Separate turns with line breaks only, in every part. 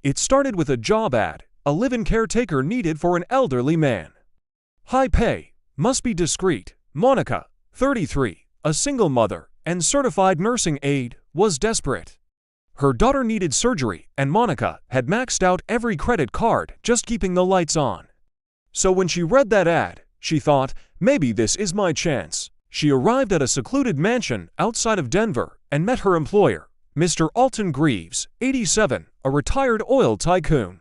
It started with a job ad, a live-in caretaker needed for an elderly man. High pay, must be discreet. Monica, 33, a single mother and certified nursing aide, was desperate. Her daughter needed surgery, and Monica had maxed out every credit card just keeping the lights on. So when she read that ad, she thought, maybe this is my chance. She arrived at a secluded mansion outside of Denver and met her employer, Mr. Alton Greaves, 87, a retired oil tycoon.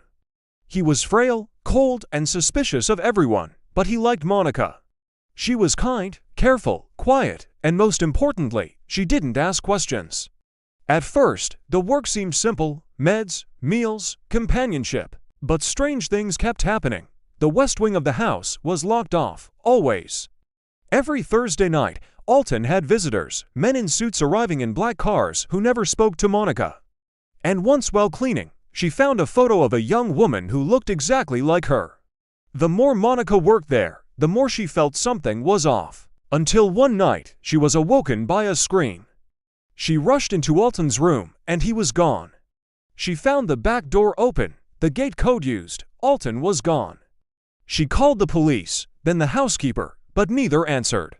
He was frail, cold, and suspicious of everyone, but he liked Monica. She was kind, careful, quiet, and most importantly, she didn't ask questions. At first, the work seemed simple: meds, meals, companionship. But strange things kept happening. The west wing of the house was locked off, always. Every Thursday night, Alton had visitors, men in suits arriving in black cars who never spoke to Monica. And once while cleaning, she found a photo of a young woman who looked exactly like her. The more Monica worked there, the more she felt something was off. Until one night, she was awoken by a scream. She rushed into Alton's room, and he was gone. She found the back door open, the gate code used. Alton was gone. She called the police, then the housekeeper, but neither answered.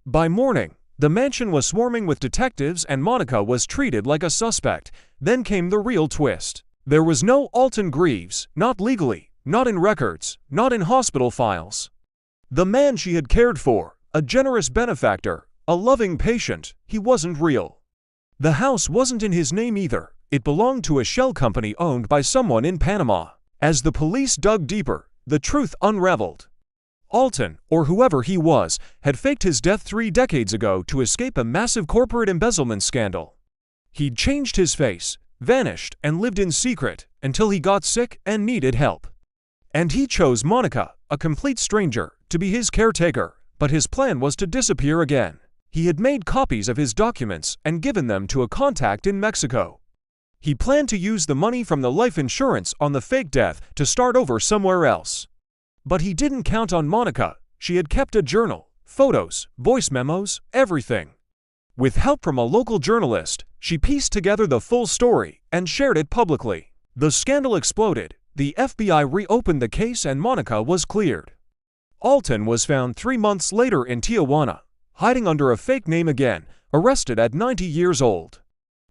By morning, the mansion was swarming with detectives and Monica was treated like a suspect. Then came the real twist. There was no Alton Greaves, not legally, not in records, not in hospital files. The man she had cared for, a generous benefactor, a loving patient, he wasn't real. The house wasn't in his name either. It belonged to a shell company owned by someone in Panama. As the police dug deeper, the truth unraveled. Alton, or whoever he was, had faked his death 3 decades ago to escape a massive corporate embezzlement scandal. He'd changed his face, vanished, and lived in secret until he got sick and needed help. And he chose Monica, a complete stranger, to be his caretaker, but his plan was to disappear again. He had made copies of his documents and given them to a contact in Mexico. He planned to use the money from the life insurance on the fake death to start over somewhere else. But he didn't count on Monica. She had kept a journal, photos, voice memos, everything. With help from a local journalist, she pieced together the full story and shared it publicly. The scandal exploded. The FBI reopened the case and Monica was cleared. Alton was found 3 months later in Tijuana, hiding under a fake name again, arrested at 90 years old.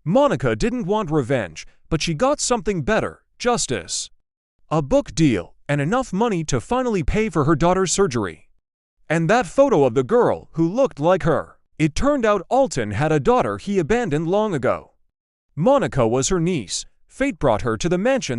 Monica didn't want revenge, but she got something better: justice. A book deal, and enough money to finally pay for her daughter's surgery. And that photo of the girl who looked like her. It turned out Alton had a daughter he abandoned long ago. Monica was her niece. Fate brought her to the mansion